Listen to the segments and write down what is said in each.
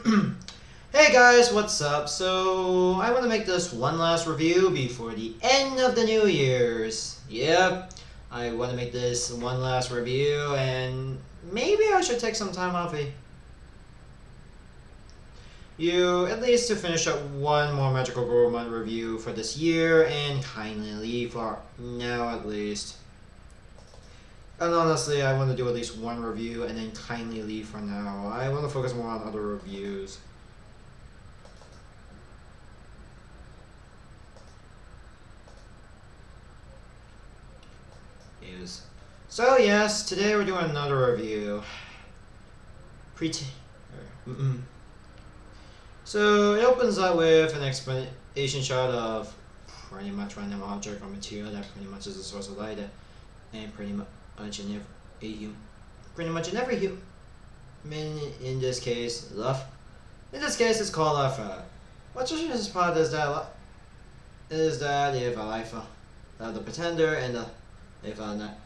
Hey guys, what's up? So, I want to make this one last review before the end of the New Year's. Yep, I want to make this one last review, and maybe I should take some time off you at least to finish up one more Magical Girl Month review for this year, and kindly leave for now at least. And honestly, I want to do at least one review and then kindly leave for now. I want to focus more on other reviews. So yes, today we're doing another review. Prétear. So it opens up with an explanation shot of pretty much random object or material that pretty much is a source of light, and pretty much in every human, in this case, love. In this case, it's called love. What's this part is that if a life the pretender and if not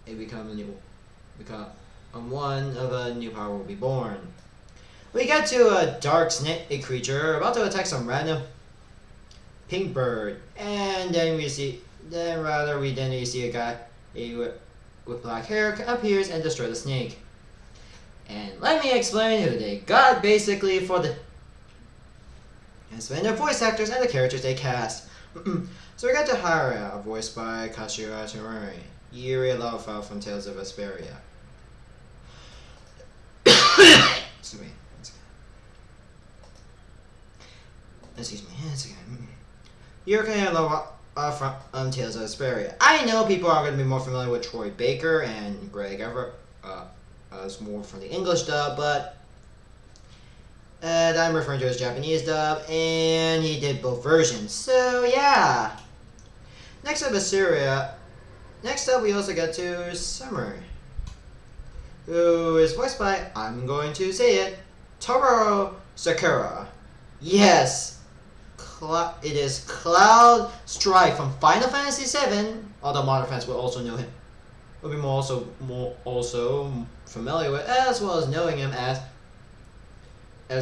it become one of a new power will be born. We get to a dark snake creature about to attack some random pink bird, and then we see a guy with black hair appears and destroys the snake. And let me explain who they got basically for the explain their voice actors and the characters they cast. So we got to Hara, voiced by Kashira Teruri, Yuri Laufau from Tales of Vesperia. Excuse me. Yuri from Tales of Vesperia. I know people are going to be more familiar with Troy Baker and Greg Everett as more from the English dub, but I'm referring to his Japanese dub, and he did both versions. So yeah. Next up we also get to Summer, who is voiced by, I'm going to say it, Toro Sakura. Yes, it is Cloud Strife from Final Fantasy VII, although modern fans will also know him. Will be more familiar with, as well as knowing him as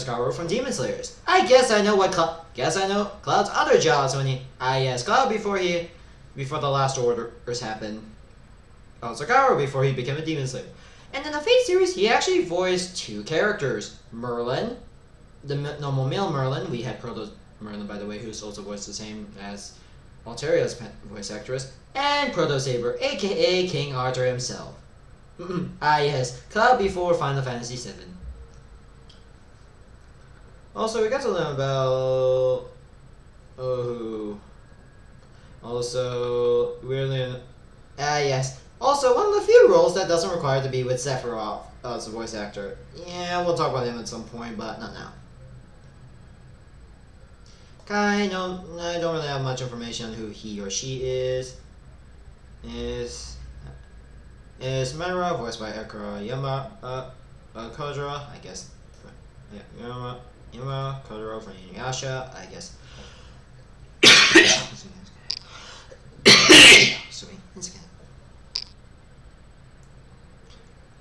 Garou from Demon Slayers. I guess I know Cloud's other jobs when Cloud before the last orders happened. Also Garou before he became a Demon Slayer. And in the Fate series, he actually voiced two characters. Merlin, the normal male Merlin. We had Proto Merlin, by the way, who's also voiced the same as Alteria's voice actress. And Proto Saber, aka King Arthur himself. Yes, Cloud before Final Fantasy VII. Also, we got to learn about yes. Also, one of the few roles that doesn't require to be with Sephiroth as a voice actor. Yeah, we'll talk about him at some point, but not now. I don't really have much information on who he or she is. Is Mera, voiced by Akira Kodera, I guess. Yeah, Yama Kodera from Inuyasha, I guess.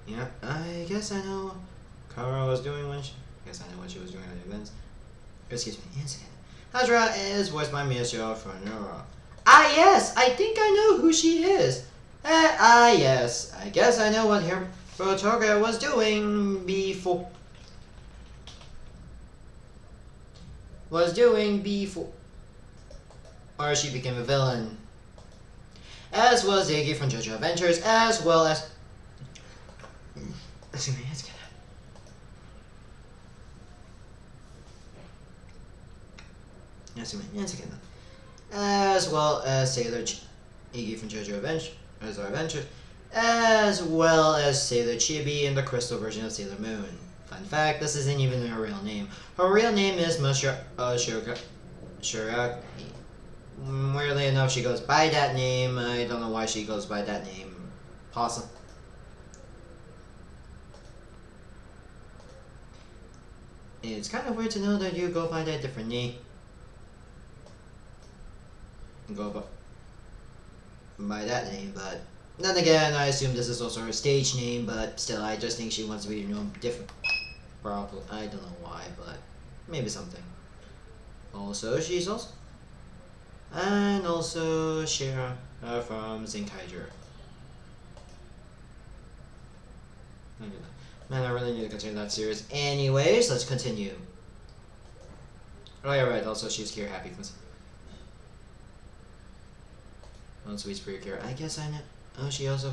Yeah, I guess I know Kara was doing when she... I guess I know what she was doing at the events. Excuse me, Hajra is voiced by Miyashiro from Nora. Yes, I think I know who she is. Yes, I guess I know what Hirotoga was doing before... or she became a villain. As well as Iggy from JoJo Adventures, as well as... Excuse me, as well as Sailor Iggy from JoJo Adventures, as well as Sailor Chibi in the Crystal version of Sailor Moon. Fun fact, this isn't even her real name. Her real name is Shiraki. Weirdly enough, she goes by that name. I don't know why she goes by that name. Possible. It's kind of weird to know that you go by that different name. Go by that name, but then again, I assume this is also her stage name, but still, I just think she wants to be known different. Probably. I don't know why, but maybe something. Also, she's also. And also, Shira from Zinkaiger. Man, I really need to continue that series. Anyways, let's continue. Oh, yeah, right. Also, she's here happy. Oh, sweet Prétear. I guess I know. Oh, she also.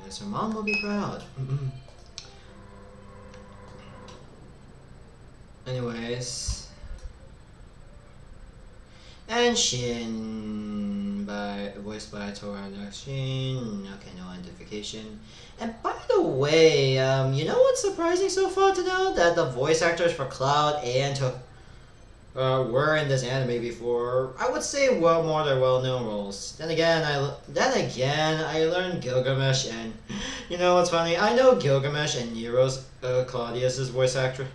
Guess her mom will be proud. Anyways. And Shin, voiced by Tora Shin. Okay, no identification. And by the way, you know what's surprising so far to know? That the voice actors for Cloud and were in this anime before. I would say more their well-known roles. Then again, I learned Gilgamesh, and you know what's funny? I know Gilgamesh and Nero's Claudius's voice actors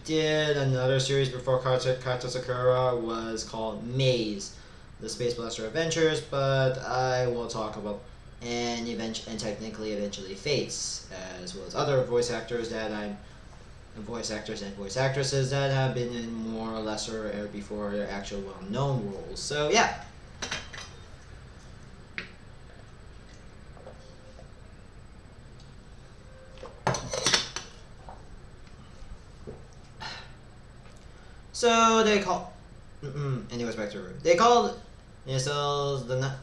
did another series before Kato Sakura was called Maze, the Space Blaster Adventures, but I will talk about and technically eventually Fates, as well as other voice actors and voice actresses that have been in more or lesser air before their actual well-known roles. So yeah. So they call. Anyways, back to They called themselves the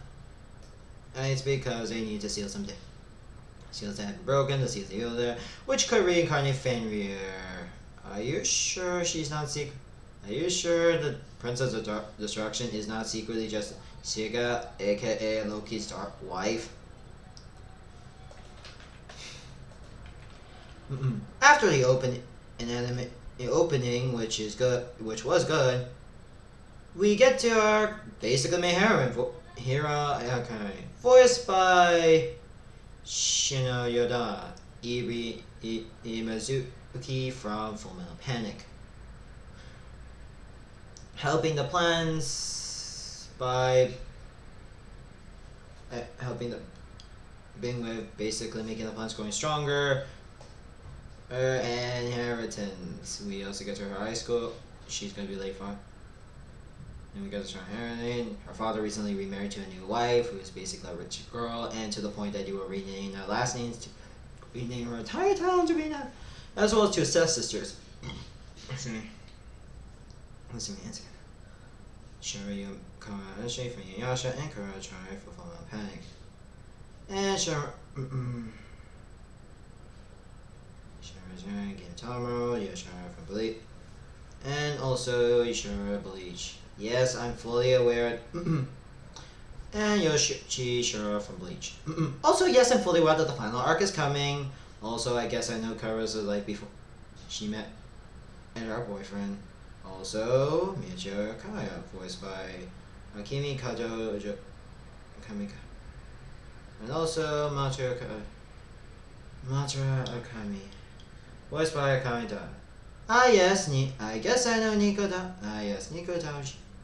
Knights because they need to seal some seals that have been broken. The seals heal there, which could reincarnate Fenrir. Are you sure she's not secret? Are you sure the Princess of Destruction is not secretly just Siga, aka Loki's wife? After the opening, which was good, we get to our basically main heroine, Hira Akane, voiced by Shino Yoda Imazuki from Fullmetal Panic, helping the plans by helping the being with basically making the plans going stronger. Her inheritance. We also get to her high school. She's gonna be late for. And we get to her inheritance. Her father recently remarried to a new wife, who is basically a rich girl, and to the point that you will rename their last names to rename her entire town to Rina, as well as two stepsisters. Let's see. Shiryu Karashi from Yasha and Kurachai for Fullmetal Panic. And Gintaro, Yoshara from Bleach, and also Yoshara Bleach. Yes, I'm fully aware. And Yoshi Shura from Bleach. Also, yes, I'm fully aware that the final arc is coming. Also, I guess I know Kara's like before she met and her boyfriend. Also, Miyacho Kaya, voiced by Akimi Kajo Kamika. And also Matra Akami, voiced by Akamita. Ah yes, I guess I know Nico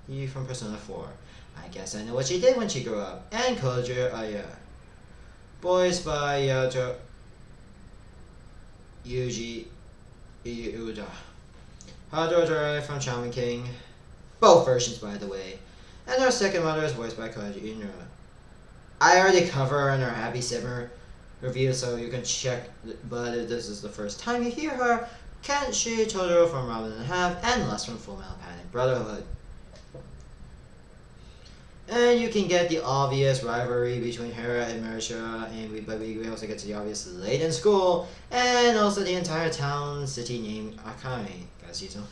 He from Persona 4. I guess I know what she did when she grew up. And Kojo Aya, voiced by Yuji Uda. Hadoujo from Shaman King. Both versions, by the way. And our second mother is voiced by Koji Inura. I already covered her in our Happy Simmer review, so you can check, but if this is the first time you hear her, Kenshi Totoro from Robin and a Half, and Les from Fullmetal Panic Brotherhood. And you can get the obvious rivalry between Hera and Marisha, and we also get to the obvious late in school, and also the entire town city named Akai. Guys, you know.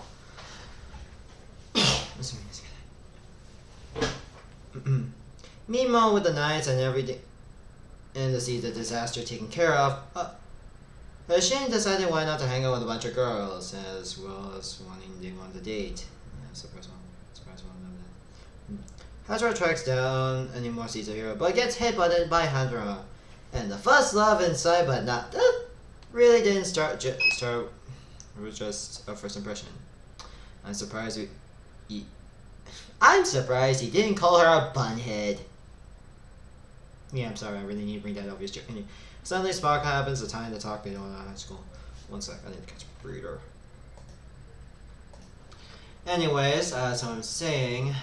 Meanwhile, with the Knights and everything, and to see the disaster taken care of, Shin decided why not to hang out with a bunch of girls, as well as they want to date. Yeah, surprise one. Hazara tracks down any more seeds of hero, but gets hit by Hazara. And the first love inside, but not that really didn't start. It was just a first impression. I'm surprised he didn't call her a bunhead. Yeah, I'm sorry, I really need to bring that obvious joke. Suddenly Spock happens to time the talk video in high school. One sec, I need to catch a breather. Anyways, as I'm saying.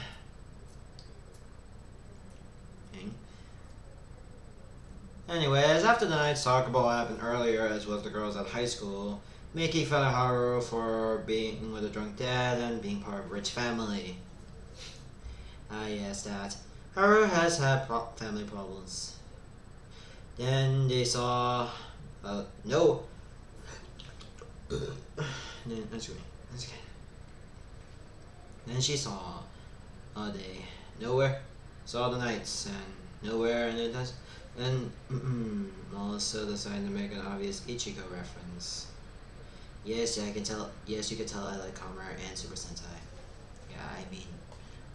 Anyways, after the night's talk about what happened earlier as with the girls at high school, Mickey found Haru for being with a drunk dad and being part of a rich family. Ah yes, that. Haru has had family problems. Then they saw... no. That's okay. That's okay. Then she saw... they... nowhere. Saw the nights and nowhere and it does... And Melissa decided to make an obvious Ichigo reference. Yes, I can tell. Yes, you can tell I like Kamen and Super Sentai. Yeah, I mean,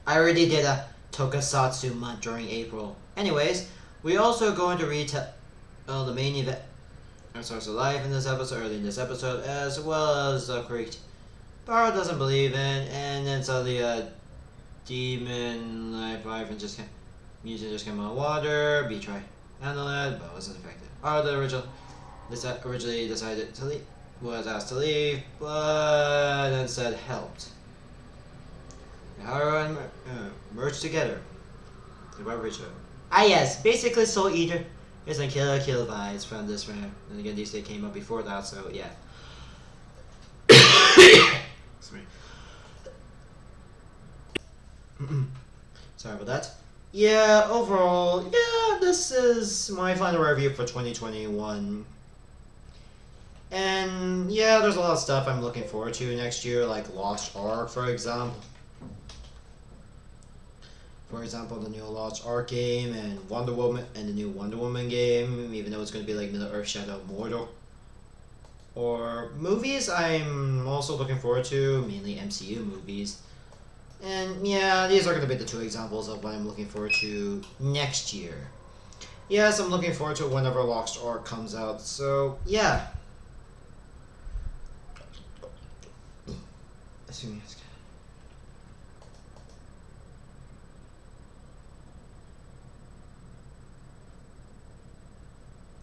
I already did a Tokusatsu month during April. Anyways, we also going to retell the main event. Our source of life in this episode, early in this episode, as well as the creek Baro doesn't believe in, and then suddenly a demon like life and just music just came out of water. B try. Handle it, but wasn't effective. Originally decided to leave, was asked to leave, but instead helped. Haru and merged together. About Richard. Ah yes, basically Soul Eater. There's some kill vibes from this round. And again, these they came up before that, so yeah. Sorry. Sorry about that. Yeah, overall, yeah, this is my final review for 2021. And yeah, there's a lot of stuff I'm looking forward to next year, like Lost Ark, for example. For example, the new Lost Ark game and Wonder Woman and the new Wonder Woman game, even though it's going to be like Middle Earth Shadow of Mordor. Or movies I'm also looking forward to, mainly MCU movies. And yeah, these are going to be the two examples of what I'm looking forward to next year. Yes, I'm looking forward to whenever Lost Ark comes out, so yeah. Assuming it's good.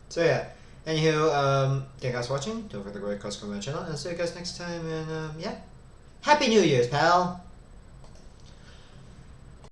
So yeah, anywho, thank you guys for watching. Don't forget to go to my channel, and see you guys next time, and yeah. Happy New Year's, pal!